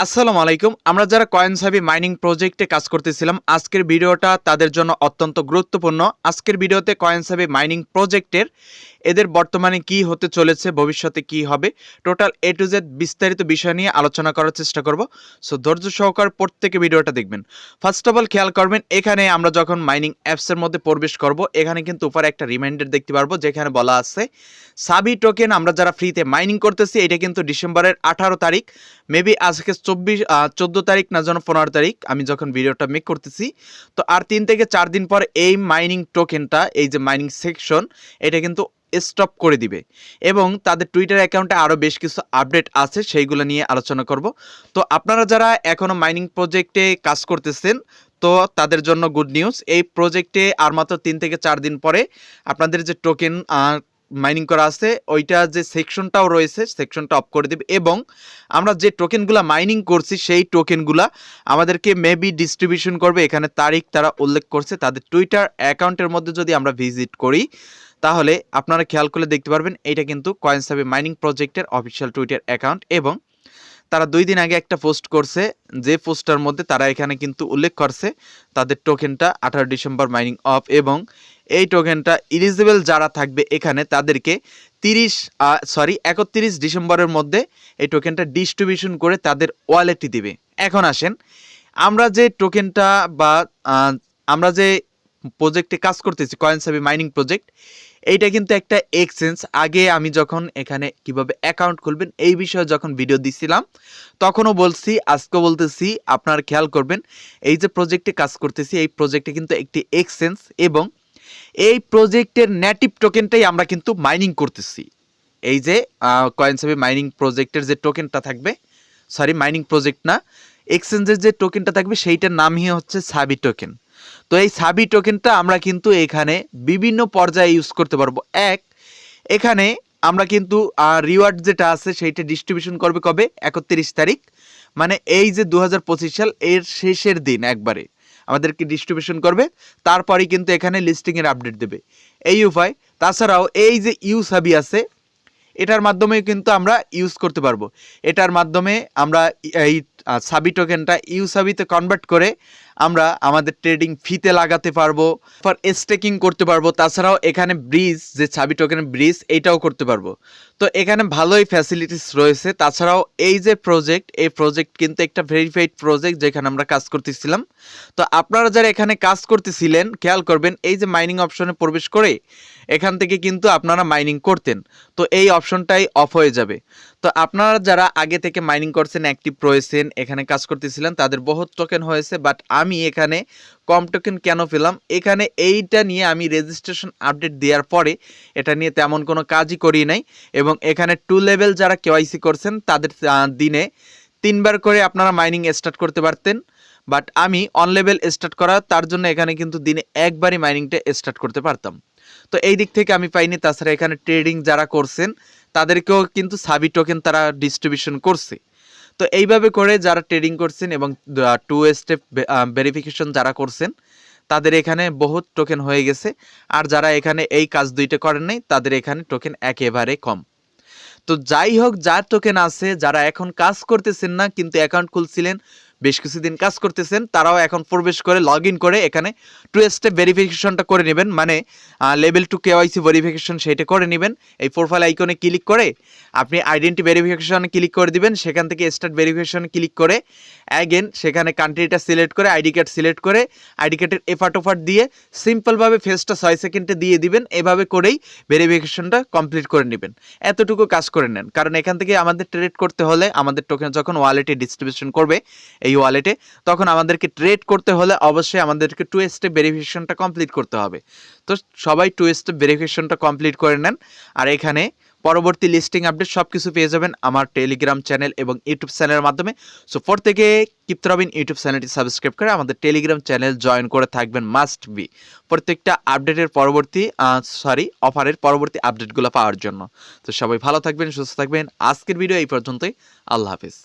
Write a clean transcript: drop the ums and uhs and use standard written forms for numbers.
আসসালামু আলাইকুম। আমরা যারা কয়েনসাবি মাইনিং প্রজেক্টে কাজ করতেছিলাম, আজকের ভিডিওটা তাদের জন্য অত্যন্ত গুরুত্বপূর্ণ। আজকের ভিডিওতে কয়েনসাবি মাইনিং প্রজেক্টের এদের বর্তমানে কি হতে চলেছে, ভবিষ্যতে কি হবে, টোটাল এ টু জেড বিস্তারিত বিষয় নিয়ে আলোচনা করার চেষ্টা করব। সো ধৈর্য সহকারে প্রত্যেকে ভিডিওটা দেখবেন। ফার্স্ট অফ অল খেয়াল করবেন, এখানে আমরা যখন মাইনিং অ্যাপসের মধ্যে প্রবেশ করব, এখানে কিন্তু উপরে একটা রিমাইন্ডার দেখতে পারবো, যেখানে বলা আছে সাবি টোকেন আমরা যারা ফ্রিতে মাইনিং করতেছি, এটা কিন্তু ডিসেম্বরের 18 তারিখ, মেবি আজকে 14 তারিখ না যেন 15 তারিখ আমি যখন ভিডিওটা মেক করতেছি। তো আর 3 থেকে 4 দিন পর এই মাইনিং টোকেনটা, এই যে মাইনিং সেকশন, এটা কিন্তু স্টপ করে দিবে। এবং তাদের টুইটার অ্যাকাউন্টে আরও বেশ কিছু আপডেট আছে, সেইগুলো নিয়ে আলোচনা করব। তো আপনারা যারা এখনও মাইনিং প্রজেক্টে কাজ করতেছেন, তো তাদের জন্য গুড নিউজ। এই প্রজেক্টে আর মাত্র 3 থেকে 4 দিন পরে আপনাদের যে টোকেন মাইনিং করা আছে, ওইটা যে সেকশনটাও রয়েছে, সেকশনটা অফ করে দেবে। এবং আমরা যে টোকেনগুলো মাইনিং করছি, সেই টোকেনগুলা আমাদেরকে মেবি ডিস্ট্রিবিউশন করবে। এখানে তারিখ তারা উল্লেখ করছে তাদের টুইটার অ্যাকাউন্টের মধ্যে। যদি আমরা ভিজিট করি, তাহলে আপনারা খেয়াল করলে দেখতে পারবেন এইটা কিন্তু কয়েনসাবি মাইনিং প্রজেক্টের অফিসিয়াল টুইটার অ্যাকাউন্ট। এবং তারা 2 দিন আগে একটা পোস্ট করছে, যে পোস্টটার মধ্যে তারা এখানে কিন্তু উল্লেখ করছে তাদের টোকেনটা 18 ডিসেম্বর মাইনিং অফ। এবং এই টোকেনটা ইলিজিবল যারা থাকবে এখানে, তাদেরকে 31 ডিসেম্বরের মধ্যে এই টোকেনটা ডিস্ট্রিবিউশন করে তাদের ওয়ালেটে দিবে। এখন আসেন, আমরা যে টোকেনটা বা আমরা যে প্রজেক্টে কাজ করতেছি, কয়েনসাবি মাইনিং প্রজেক্ট, এইটা কিন্তু একটা এক্সচেঞ্জ। আগে আমি যখন এখানে কিভাবে অ্যাকাউন্ট খুলবেন এই বিষয়ে যখন ভিডিও দিছিলাম, তখনও বলছি, আজকেও বলতেছি, আপনারা খেয়াল করবেন, এই যে প্রজেক্টে কাজ করতেছি, এই প্রজেক্টে কিন্তু একটি এক্সচেঞ্জ। এবং এই প্রজেক্টের নেটিভ টোকেনটাই আমরা কিন্তু মাইনিং করতেছি। এই যে কয়েনসাবি মাইনিং প্রজেক্টের যে টোকেনটা থাকবে, মাইনিং প্রজেক্ট না, এক্সচেঞ্জের যে টোকেনটা থাকবে, সেইটার নামই হচ্ছে সাবি টোকেন। তো এই সাবি টোকেনটা আমরা কিন্তু এখানে বিভিন্ন পর্যায়ে ইউজ করতে পারবো। এখানে আমরা কিন্তু রিওয়ার্ড যেটা আছে সেইটা ডিস্ট্রিবিউশন করবে কবে? 31 তারিখ, মানে এই যে 2025 সাল এর শেষের দিন একবারে আমাদেরকে ডিস্ট্রিবিউশন করবে। তারপরেই কিন্তু এখানে লিস্টিংয়ের আপডেট দেবে, এই উপায়। তাছাড়াও এই যে ইউসাবি আছে, এটার মাধ্যমে কিন্তু আমরা ইউজ করতে পারবো। এটার মাধ্যমে আমরা এই সাবি টোকেনটা ইউসাবিতে কনভার্ট করে আমরা আমাদের ট্রেডিং ফিতে লাগাতে পারবো, ফর স্টেকিং করতে পারবো। তাছাড়াও এখানে ব্রিজ, যে সাবি টোকেনের ব্রিজ, এইটাও করতে পারবো। তো এখানে ভালোই ফ্যাসিলিটিস রয়েছে। তাছাড়াও এই যে প্রজেক্ট, এই প্রজেক্ট কিন্তু একটা ভেরিফাইড প্রজেক্ট, যেখানে আমরা কাজ করতেছিলাম। তো আপনারা যারা এখানে কাজ করতেছিলেন, খেয়াল করবেন, এই যে মাইনিং অপশনে প্রবেশ করে এখান থেকে কিন্তু আপনারা মাইনিং করতেন, তো এই অপশনটাই অফ হয়ে যাবে। তো আপনারা যারা আগে থেকে মাইনিং করছেন, অ্যাক্টিভ রয়েছেন, এখানে কাজ করতেছিলেন, তাদের বহুত টোকেন হয়েছে। বাট আমি এখানে কম টোকেন কেন পেলাম? এখানে এইটা নিয়ে আমি রেজিস্ট্রেশন আপডেট দেওয়ার পরে এটা নিয়ে তেমন কোনো কাজই করি নাই। এবং এখানে 2 লেভেল যারা কেওয়াইসি করছেন, তাদের দিনে 3 বার করে আপনারা মাইনিং স্টার্ট করতে পারতেন। বাট আমি অন লেভেল স্টার্ট করা, তার জন্য এখানে কিন্তু দিনে একবারই মাইনিংটা স্টার্ট করতে পারতাম। তো এই দিক থেকে আমি পাইনি। তাছাড়া এখানে ট্রেডিং যারা করছেন, তাদেরকেও কিন্তু সাবি টোকেন তারা ডিস্ট্রিবিউশন করছে। তো এইভাবে করে যারা ট্রেডিং করছেন এবং 2 স্টেপ ভেরিফিকেশন যারা করছেন, তাদের এখানে বহুত টোকেন হয়ে গেছে। আর যারা এখানে এই কাজ দুইটা করেন নাই, তাদের এখানে টোকেন একেবারে কম। তো যাই হোক, যার টোকেন আছে, যারা এখন কাজ করতেছেন না কিন্তু অ্যাকাউন্ট খুলছিলেন, বেশ কিছুদিন কাজ করতেছেন, তারাও এখন প্রবেশ করে লগ ইন করে এখানে 2 স্টেপ ভেরিফিকেশনটা করে নেবেন, মানে লেভেল 2 কেওয়াইসি ভেরিফিকেশন সেইটা করে নেবেন। এই প্রোফাইল আইকনে ক্লিক করে আপনি আইডেন্টি ভেরিফিকেশনে ক্লিক করে দিবেন। সেখান থেকে স্টার্ট ভেরিফিকেশনে ক্লিক করে অ্যাগেন সেখানে কান্ট্রিটা সিলেক্ট করে আইডি কার্ড সিলেক্ট করে আইডি কার্ডের এফার্ট দিয়ে সিম্পলভাবে ফেসটা 6 সেকেন্ডে দিয়ে দিবেন। এভাবে করেই ভেরিফিকেশনটা কমপ্লিট করে নেবেন। এতটুকু কাজ করে নেন, কারণ এখান থেকে আমাদের ট্রেড করতে হলে, আমাদের টোকেন যখন ওয়ালেটে ডিস্ট্রিবিউশন করবে এই ওয়ালেটে, তখন আমাদেরকে ট্রেড করতে হলে অবশ্যই আমাদেরকে 2 স্টেপ ভেরিফিকেশনটা কমপ্লিট করতে হবে। তো সবাই 2 স্টেপ ভেরিফিকেশনটা কমপ্লিট করে নেন। আর এখানে পরবর্তী লিস্টিং আপডেট সব কিছু পেয়ে যাবেন আমার টেলিগ্রাম চ্যানেল এবং ইউটিউব চ্যানেলের মাধ্যমে। সো থেকে কিপ্ত রবিন ইউটিউব চ্যানেলটি সাবস্ক্রাইব করে আমাদের টেলিগ্রাম চ্যানেল জয়েন করে থাকবেন, মাস্ট বি, প্রত্যেকটা আপডেটের পরবর্তী অফারের পরবর্তী আপডেটগুলো পাওয়ার জন্য। তো সবাই ভালো থাকবেন, সুস্থ থাকবেন। আজকের ভিডিও এই পর্যন্তই। আল্লাহ হাফিজ।